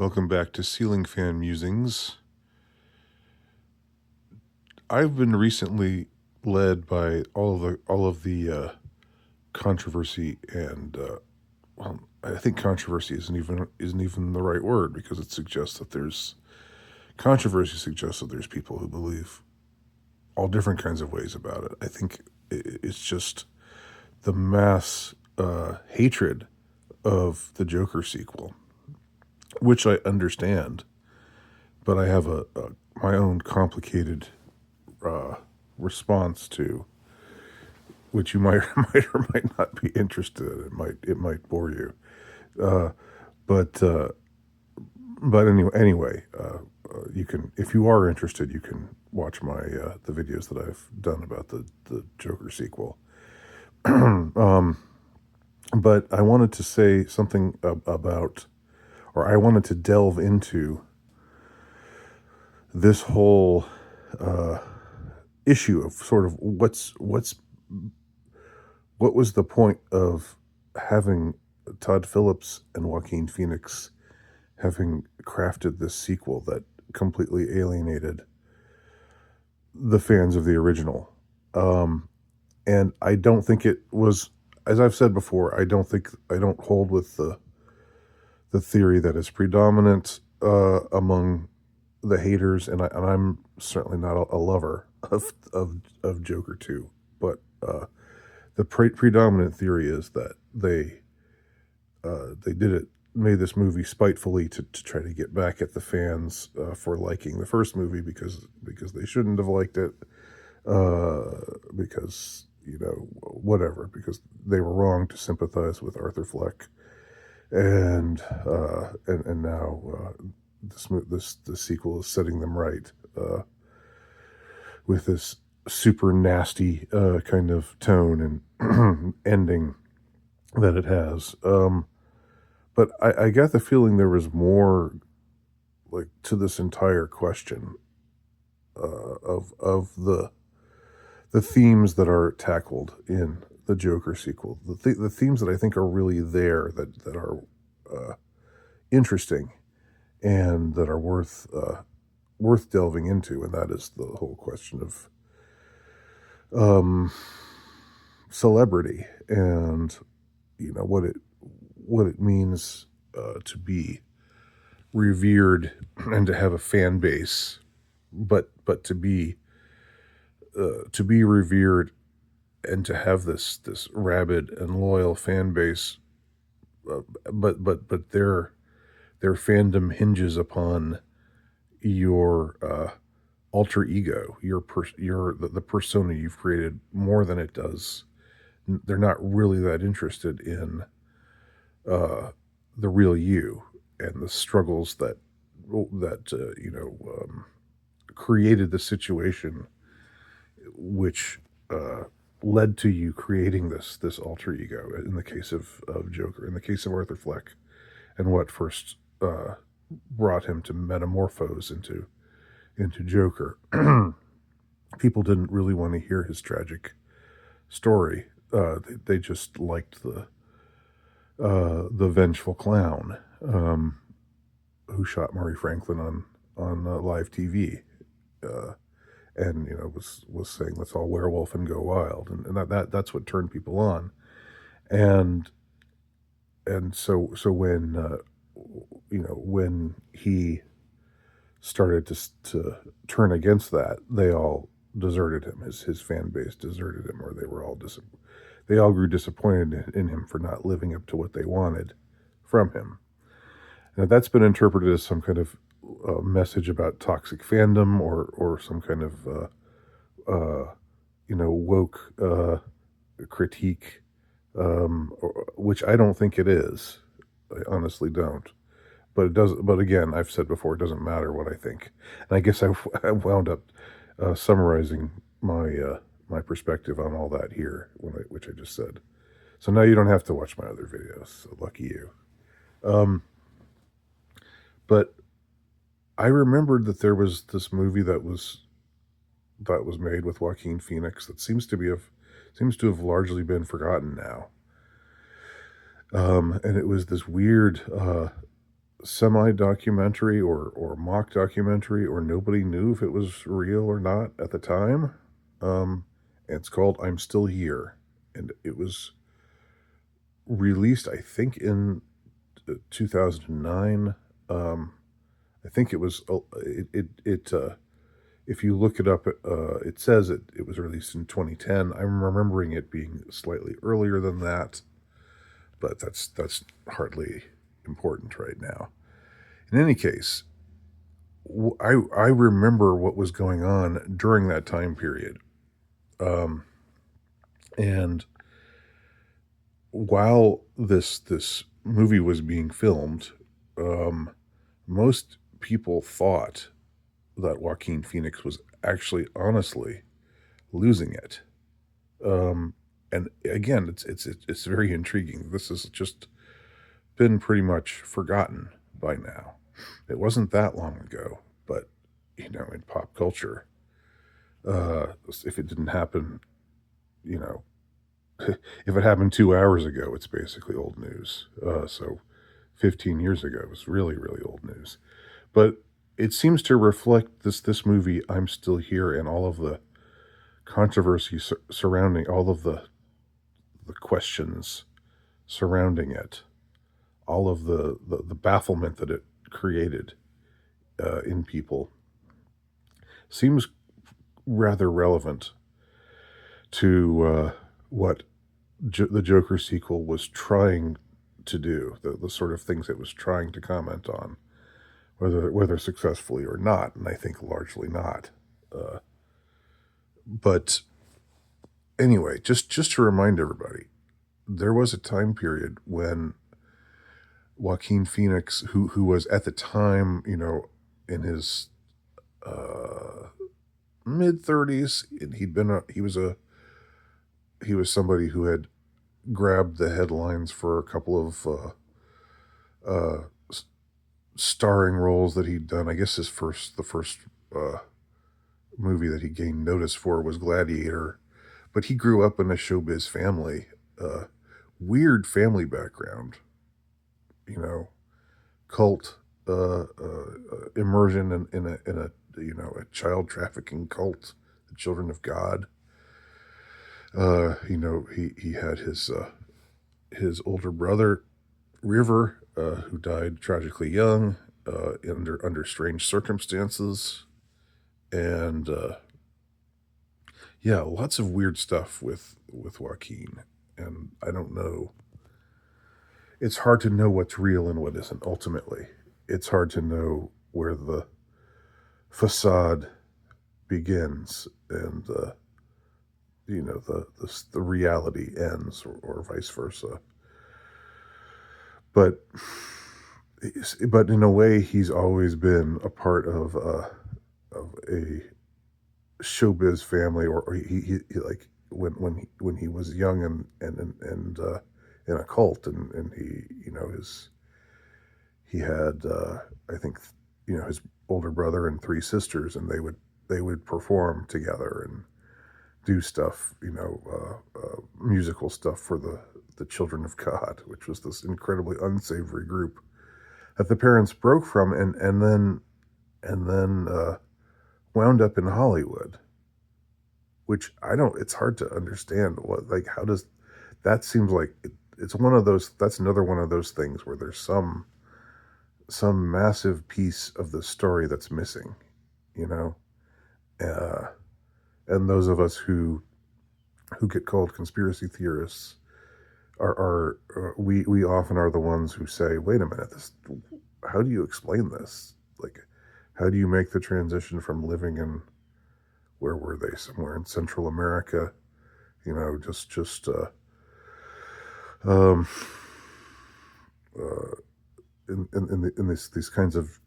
Welcome back to Ceiling Fan Musings. I've been recently led by all of the controversy and well, I think controversy isn't even the right word because it suggests that there's controversy suggests that there's people who believe all different kinds of ways about it. I think it's just the mass hatred of the Joker sequel, which I understand, but I have a my own complicated uh, response to, which you might might or might not be interested in. It might bore you, uh, but uh, but anyway, you can, if you are interested, you can watch my the videos that I've done about the Joker sequel. um, but I wanted to say something about, or I wanted to delve into this whole uh, issue of sort of what was the point of having Todd Phillips and Joaquin Phoenix having crafted this sequel that completely alienated the fans of the original. Um, and I don't think it was, as I've said before, I don't hold with the theory that is predominant among the haters, and I'm certainly not a lover of Joker 2, but the predominant theory is that they did it, made this movie spitefully to try to get back at the fans for liking the first movie because they shouldn't have liked it, because whatever, because they were wrong to sympathize with Arthur Fleck, and now the sequel is setting them right with this super nasty kind of tone and ending that it has. But I got the feeling there was more, like, to this entire question of the themes that are tackled in the Joker sequel. The themes that I think are really there, that are interesting and that are worth delving into, and that is the whole question of um, celebrity, and what it means to be revered and to have a fan base, but to be revered and to have this rabid and loyal fan base, but their fandom hinges upon your alter ego, the persona you've created, more than it does. They're not really that interested in the real you and the struggles that created the situation which led to you creating this alter ego. In the case of Joker, in the case of Arthur Fleck, and what first brought him to metamorphose into Joker. People didn't really want to hear his tragic story. They just liked the vengeful clown who shot Murray Franklin on live TV, uh, and was saying, "Let's all werewolf and go wild," and that's what turned people on. And so when he started to turn against that, they all deserted him. His fan base deserted him, or they all grew disappointed in him for not living up to what they wanted from him. Now that's been interpreted as some kind of message about toxic fandom, or some kind of woke critique, which I don't think it is. I honestly don't. But it does. But again, I've said before, it doesn't matter what I think. And I guess I wound up summarizing my perspective on all that here, which I just said. So now you don't have to watch my other videos. So lucky you. Um, but I remembered that there was this movie that was made with Joaquin Phoenix that seems to have largely been forgotten now. And it was this weird semi-documentary or mock documentary, or nobody knew if it was real or not at the time. It's called I'm Still Here, and it was released, I think, in 2009. I think it was if you look it up, it says it was released in 2010. I'm remembering it being slightly earlier than that, but that's hardly important right now. In any case, I remember what was going on during that time period, um, and while this movie was being filmed, um, most people thought that Joaquin Phoenix was actually honestly losing it. Um, and again, it's very intriguing. This has just been pretty much forgotten by now. It wasn't that long ago, but in pop culture, if it didn't happen, you know, if it happened 2 hours ago, it's basically old news. So 15 years ago was really, really old news. But it seems to reflect this movie, I'm Still Here, and all of the controversy surrounding all of the questions surrounding it, all of the bafflement that it created in people, seems rather relevant to what the Joker sequel was trying to do, the sort of things it was trying to comment on, whether successfully or not, and I think largely not. But anyway, just to remind everybody, there was a time period when Joaquin Phoenix, who was at the time, in his mid 30s, and he was somebody who had grabbed the headlines for a couple of uh, starring roles that he'd done. I guess the first uh, movie that he gained notice for was Gladiator, but he grew up in a showbiz family, uh, weird family background, you know, cult immersion in a a child trafficking cult, the Children of God. He had his older brother River, who died tragically young, under strange circumstances, and yeah, lots of weird stuff with Joaquin, and I don't know. It's hard to know what's real and what isn't. Ultimately, it's hard to know where the facade begins and the reality ends, or vice versa. But but in a way, he's always been a part of a showbiz family, or he like when he was young and in a cult, and he he had I think his older brother and three sisters, and they would perform together and do stuff, musical stuff for the Children of God, which was this incredibly unsavory group that the parents broke from, and then wound up in Hollywood, which I don't. It's hard to understand how does that seems like it's one of those. That's another one of those things where there's some massive piece of the story that's missing, you know, uh, and those of us who get called conspiracy theorists we often are the ones who say, wait a minute, this, how do you explain this? Like, how do you make the transition from living in, where were they, somewhere in Central America, just um uh in these kinds of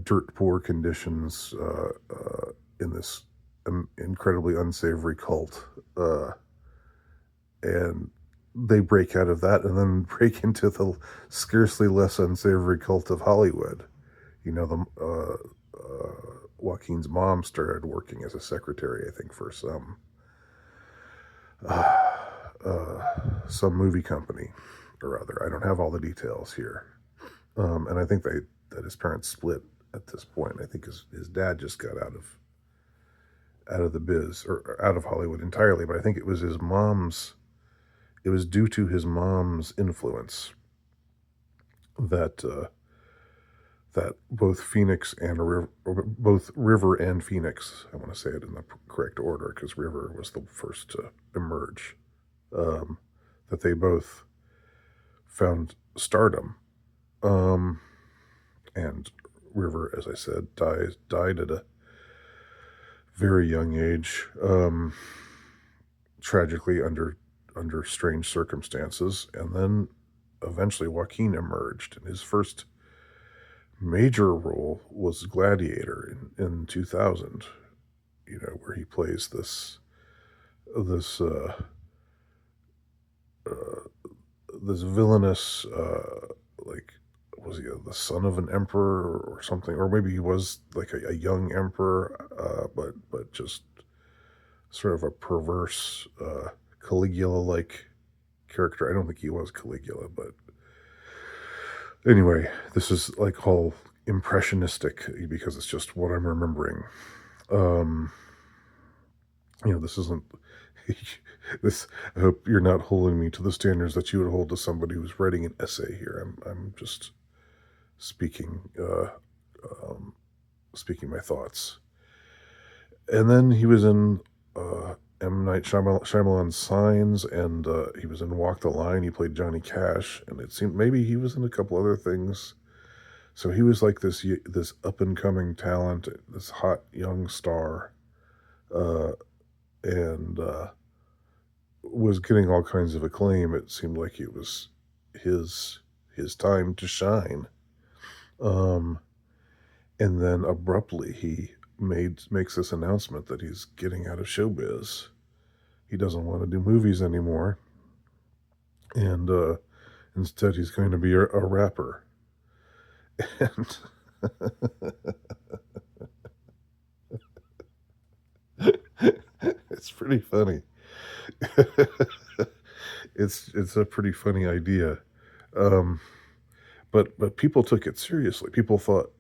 dirt poor conditions, in this incredibly unsavory cult, and they break out of that and then break into the scarcely less unsavory cult of Hollywood. Joaquin's mom started working as a secretary, I think, for some movie company or other. I don't have all the details here, And I think that his parents split at this point. I think his dad just got out of the biz or out of Hollywood entirely, but I think it was his mom's. It was due to his mom's influence that that both Phoenix and both River and Phoenix. I want to say it in the correct order because River was the first to emerge. Um, that they both found stardom, um, and River, as I said, died at a very young age, tragically under strange circumstances, and then eventually Joaquin emerged, and his first major role was Gladiator in 2000. You know, where he plays this uh, this villainous like was he the son of an emperor or something, or maybe he was like a young emperor, but just sort of a perverse Caligula like character. I don't think he was Caligula, but anyway, this is like all impressionistic because it's just what I'm remembering. Um, this isn't this. I hope you're not holding me to the standards that you would hold to somebody who's writing an essay here. I'm just speaking um, speaking my thoughts. And then he was in M. Night Shyamalan's Signs, and he was in Walk the Line. He played Johnny Cash, and it seemed maybe he was in a couple other things. So he was like this up and coming talent, this hot young star, uh, and was getting all kinds of acclaim. It seemed like it was his his time to shine. Um, and then abruptly he makes this announcement that he's getting out of showbiz. He doesn't want to do movies anymore, and instead he's going to be a rapper. And it's pretty funny. It's a pretty funny idea, um, but people took it seriously. People thought,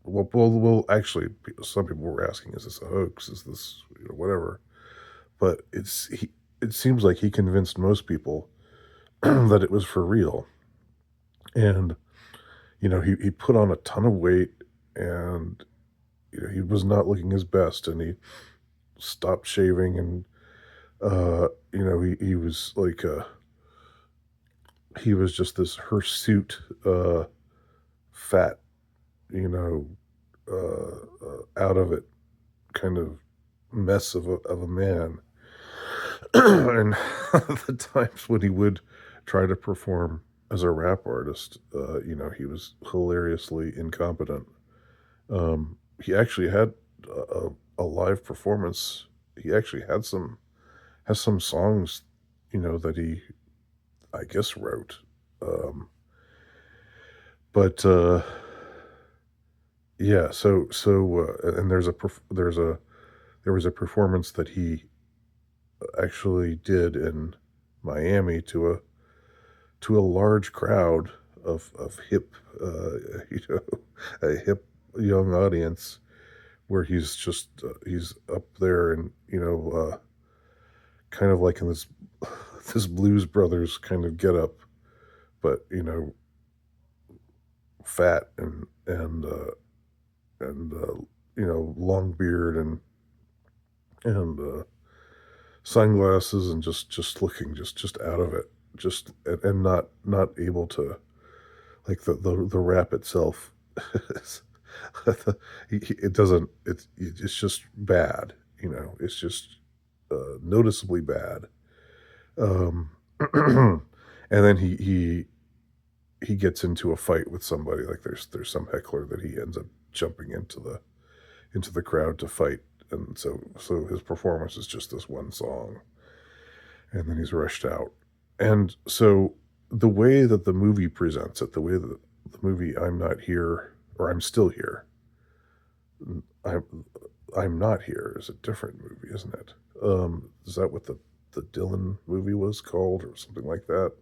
well, actually, some people were asking, "Is this a hoax? Is this whatever?" But it seems like he convinced most people that it was for real, and he put on a ton of weight, and he was not looking his best, and he stopped shaving, and he was like he was just this hirsute fat, you know out of it kind of mess of a man. And the times when he would try to perform as a rap artist, he was hilariously incompetent. He actually had a live performance. He actually has some songs, that he, I guess, wrote. But yeah, and there was a performance that he actually did in Miami to a large crowd of hip, you know, a hip young audience, where he's up there, and kind of like in this this Blues Brothers kind of get up, but fat and long beard and sunglasses, and just looking just out of it, just and not able to, like, the rap itself. It doesn't it's just bad, it's just noticeably bad. um and then he gets into a fight with somebody, like there's some heckler that he ends up jumping into the crowd to fight, and so his performance is just this one song, and then he's rushed out. And so the way that the movie presents it, the way that the movie I'm Not Here, or I'm Still Here, I'm Not Here is a different movie, isn't it? Is that what the Dylan movie was called, or something like that?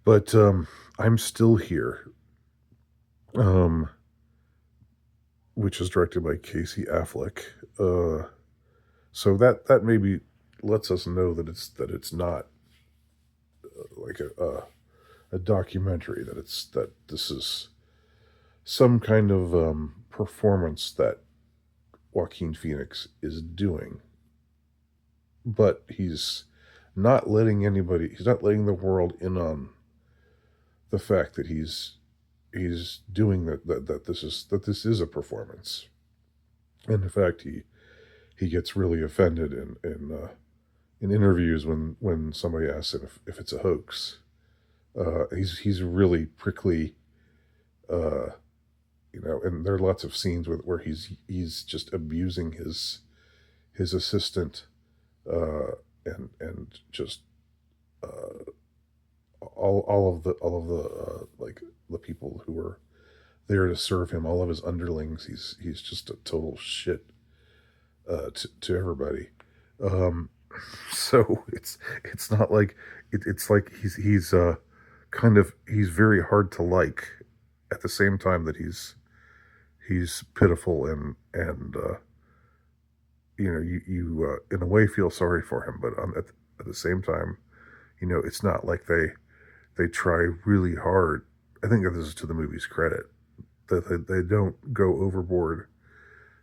But I'm Still Here, um, which is directed by Casey Affleck. So that maybe lets us know that it's not like a documentary, that this is some kind of performance that Joaquin Phoenix is doing, but he's not letting the world in on the fact that he's doing that this is a performance. And in fact, he gets really offended in interviews when somebody asks him if it's a hoax. He's really prickly, uh, and there are lots of scenes where he's just abusing his assistant, and just uh, all of the like the people who were there to serve him, all of his underlings. He's just a total shit, to everybody. Um, so it's not like it's like he's he's very hard to like, at the same time that he's pitiful, and you in a way feel sorry for him, but at the same time, it's not like they try really hard. I think that this is to the movie's credit, that they don't go overboard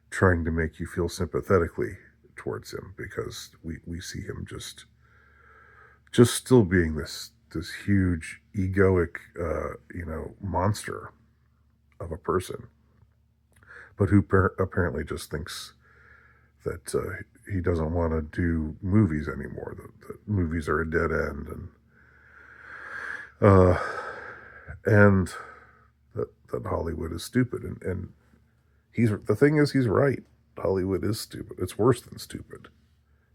trying to make you feel sympathetically towards him, because we see him just still being this huge egoic, monster of a person, but who apparently just thinks that he doesn't want to do movies anymore. That movies are a dead end, uh, and that Hollywood is stupid. And the thing is, he's right. Hollywood is stupid. It's worse than stupid.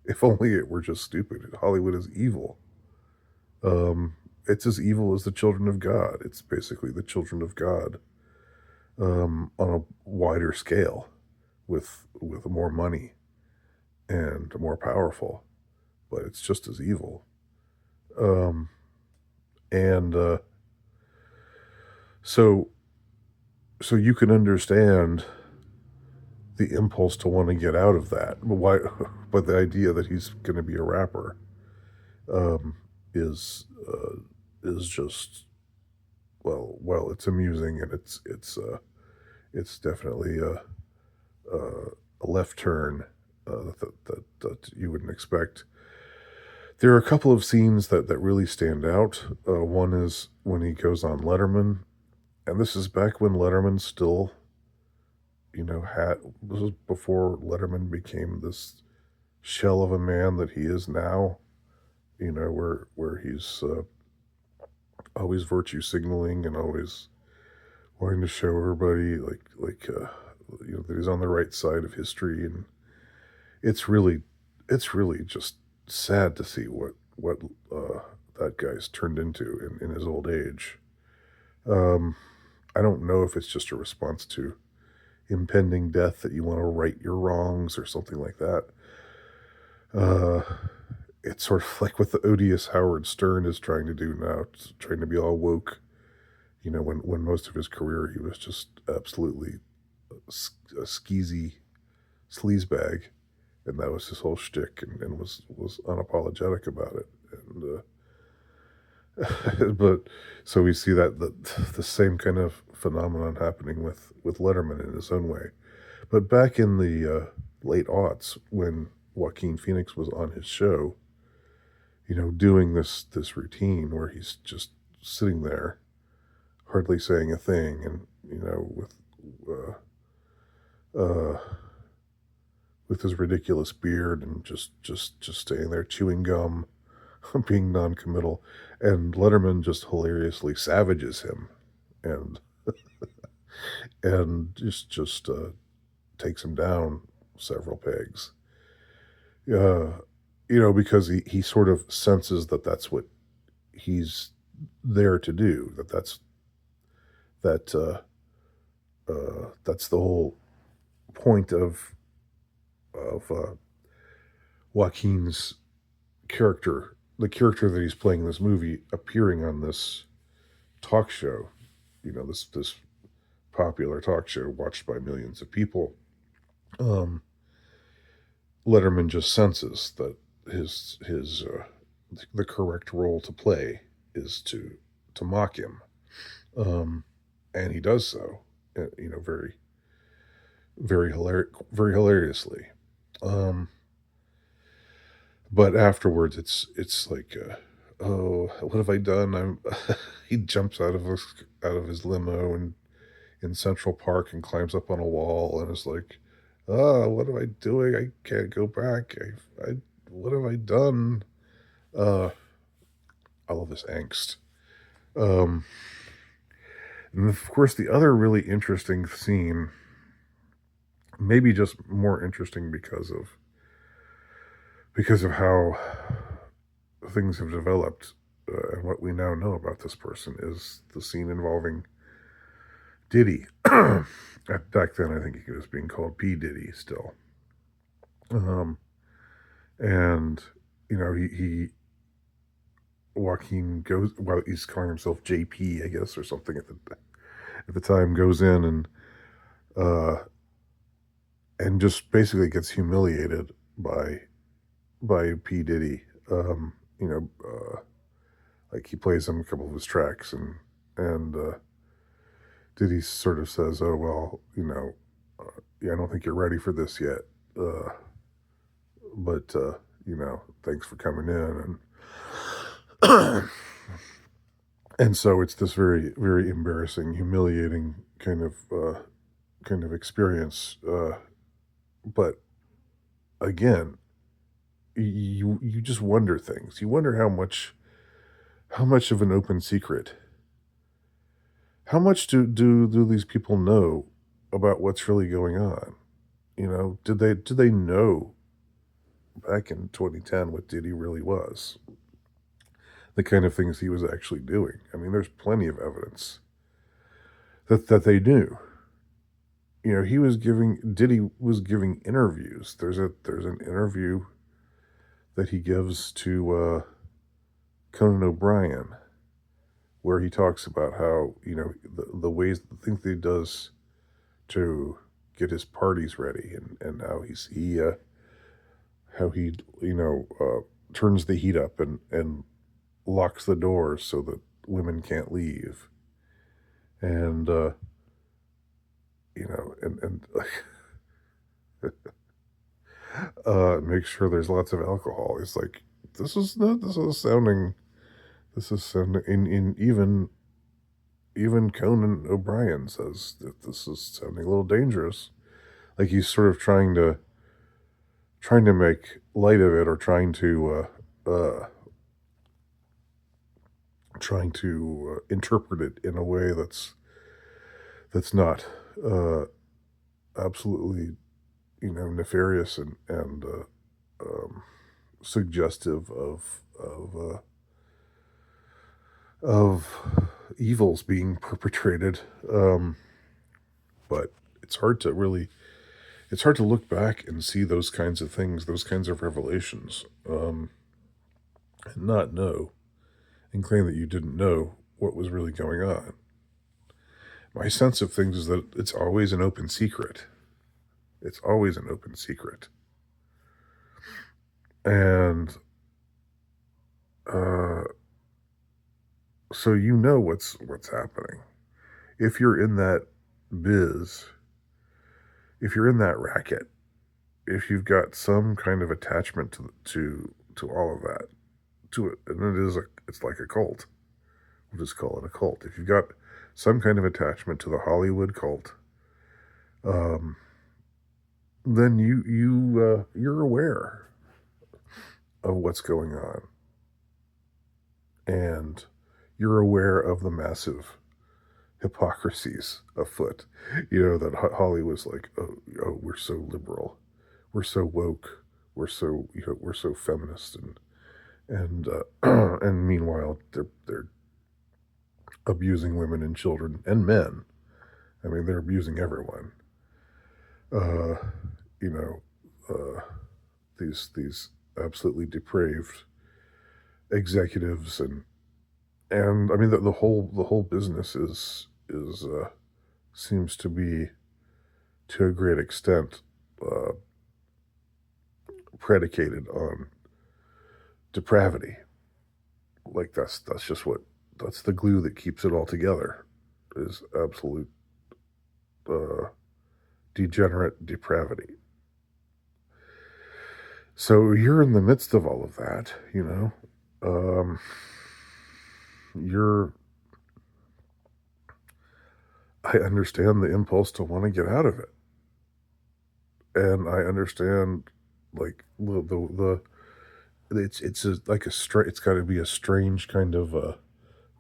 If only it were just stupid. Hollywood is evil. It's as evil as the children of God. It's basically the children of God, on a wider scale, with more money and more powerful, but it's just as evil. Um, and so so you can understand the impulse to want to get out of that. But why? But the idea that he's going to be a rapper, um, is is just, it's amusing, and it's definitely a left turn, that you wouldn't expect. There are a couple of scenes that really stand out. One is when he goes on Letterman, and this is back when Letterman still, had this was before Letterman became this shell of a man that he is now. Where he's always virtue signaling and always wanting to show everybody, that he's on the right side of history. And it's really it's really just sad to see what that guy's turned into in his old age. Um, I don't know if it's just a response to impending death, that you want to right your wrongs or something like that. Uh, it's sort of like what the odious Howard Stern is trying to do now, trying to be all woke. When most of his career he was just absolutely a skeezy sleazebag, and that was his whole shtick, and was unapologetic about it. And but so we see the same kind of phenomenon happening with Letterman in his own way. But back in the late aughts, when Joaquin Phoenix was on his show, doing this routine where he's just sitting there, hardly saying a thing, and uh, uh, with his ridiculous beard, and just staying there chewing gum, being non-committal, and Letterman just hilariously savages him, and just takes him down several pegs. Uh, because he sort of senses that that's what he's there to do. That's the whole point of Joaquin's character, the character that he's playing in this movie, appearing on this. talk show, this popular talk show watched by millions of people. Um, Letterman just senses that his the correct role to play is to mock him, um, and he does so, very very hilariously. Um, but afterwards, it's like, oh, what have I done? I'm he jumps out of his limo and in Central Park and climbs up on a wall and is like, "Ah, what am I doing? I can't go back. What have I done?" Uh, all of this angst. Um, and of course, the other really interesting scene, maybe just more interesting because of how things have developed and what we now know about this person, is the scene involving Diddy. Back then, I think he was being called P Diddy still. Um, and he Joaquin goes, well, he's calling himself JP, I guess, or something at the time, goes in uh and just basically gets humiliated by P Diddy. Um, you know, like he plays him a couple of his tracks, and Diddy sort of says, "Oh well, yeah, I don't think you're ready for this yet, uh, but thanks for coming in." And and so it's this very very embarrassing, humiliating kind of experience. But again, you just wonder things. You wonder how much of an open secret, how much do these people know about what's really going on? Did they know back in 2010 what Diddy really was, the kind of things he was actually doing? I mean, there's plenty of evidence that they knew. He was giving Diddy was giving interviews. There's an interview that he gives to Conan O'Brien, where he talks about how the ways, the things that he does to get his parties ready, and how he turns the heat up and locks the doors so that women can't leave, and and make sure there's lots of alcohol. It's like, this is sounding in even Conan O'Brien says that this is sounding a little dangerous. Like he's sort of trying to make light of it, or trying to interpret it in a way that's not uh, absolutely nefarious and suggestive of evils being perpetrated. But it's hard to really it's hard to look back and see those kinds of things, those kinds of revelations, and not know and claim that you didn't know what was really going on. My sense of things is that it's always an open secret. It's always an open secret. And uh, so what's happening. If you're in that biz, if you're in that racket, if you've got some kind of attachment to all of that, to it, and it's like a cult. We'll just call it a cult. If you've got some kind of attachment to the Hollywood cult, um, then you're aware of what's going on, and you're aware of the massive hypocrisies afoot. That Hollywood's like, oh, we're so liberal, we're so woke, we're so feminist, and and meanwhile they're abusing women and children and men. I mean, they're abusing everyone. Uh, you know, uh, these absolutely depraved executives And I mean the whole business is seems to be to a great extent uh, predicated on depravity. Like that's just what that's the glue that keeps it all together is absolute uh, degenerate depravity. So you're in the midst of all of that, you know. Um, you're I understand the impulse to want to get out of it, and I understand like the like it's got to be a strange kind of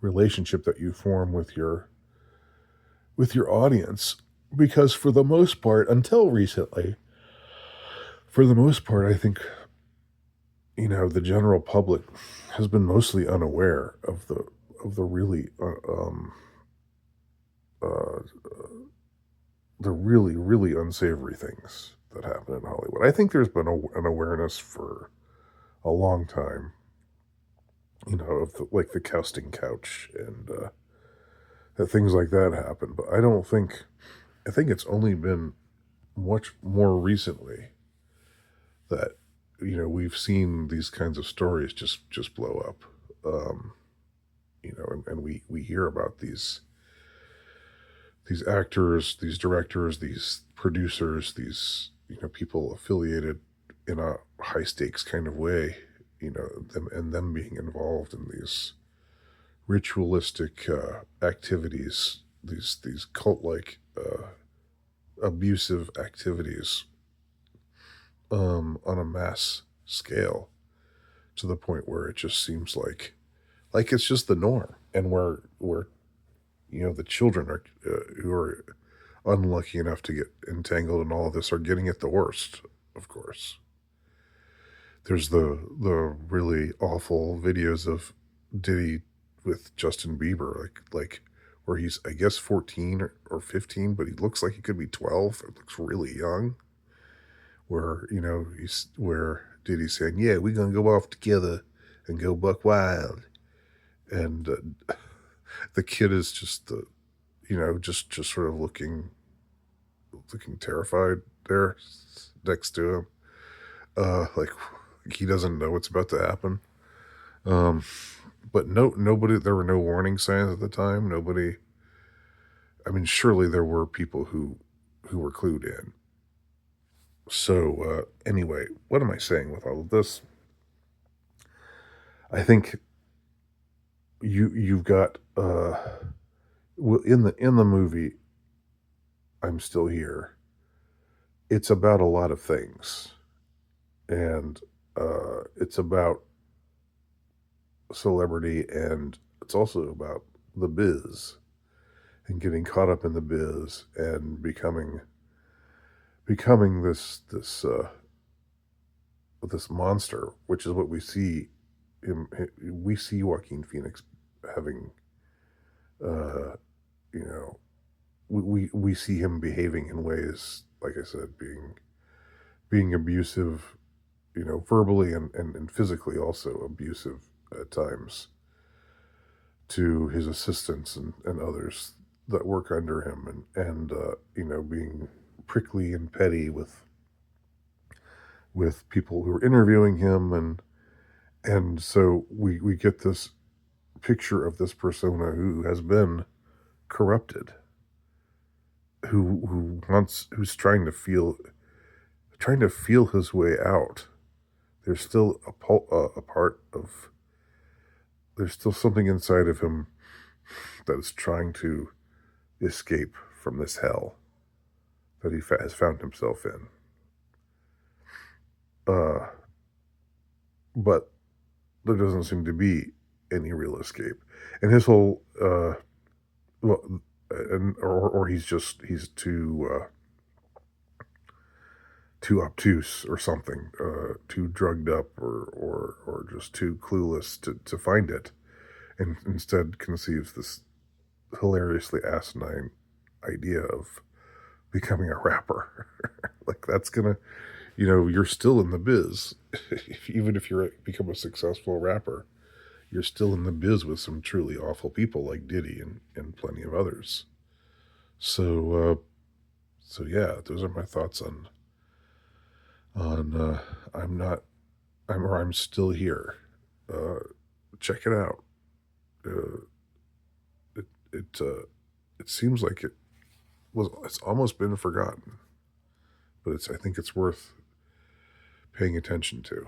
relationship that you form with your audience because for the most part, until recently, for the most part, I think the general public has been mostly unaware of the really uh, the really unsavory things that happen in Hollywood. I think there's been an awareness for a long time, of like the casting couch and that things like that happen. But I don't think I think it's only been much more recently that we've seen these kinds of stories just blow up. Um, and we hear about these actors, these directors, these producers, these people affiliated in a high stakes kind of way, them being involved in these ritualistic activities, these cult like abusive activities on a mass scale to the point where it just seems like it's just the norm, and where the children are who are unlucky enough to get entangled in all of this are getting it the worst. Of course, there's the really awful videos of Diddy with Justin Bieber, like where he's I guess 14 or 15, but he looks like he could be 12. It looks really young. Where he's where Diddy's saying, "Yeah, we're gonna go off together and go buck wild," and the kid is just just sort of looking terrified there next to him, like he doesn't know what's about to happen. Um, but nobody. There were no warning signs at the time. Nobody. I mean, surely there were people who were clued in. So anyway, what am I saying with all of this? I think you've got in the movie. I'm still here. It's about a lot of things, and it's about celebrity, and it's also about the biz and getting caught up in the biz and becoming this monster, which is what we see him. We see Joaquin Phoenix having, uh, you know, we see him behaving in ways, like I said, being abusive, verbally and physically also abusive at times to his assistants and others that work under him, and being prickly and petty with people who are interviewing him, and so we get this picture of this persona who has been corrupted, who's trying to feel his way out. There's still a part of there's still something inside of him that is trying to escape from this hell that he has found himself in. Uh, but there doesn't seem to be any real escape, and his whole well, or he's too obtuse or something, too drugged up or just too clueless to find it, and instead conceives this hilariously asinine idea of becoming a rapper. Like that's gonna, you're still in the biz, even if you're become a successful rapper. you're still in the biz with some truly awful people like Diddy and plenty of others. So, so yeah, those are my thoughts on I'm not I'm still here. Uh, Check it out. Uh, it it it seems like it's almost been forgotten, but it's I think it's worth paying attention to.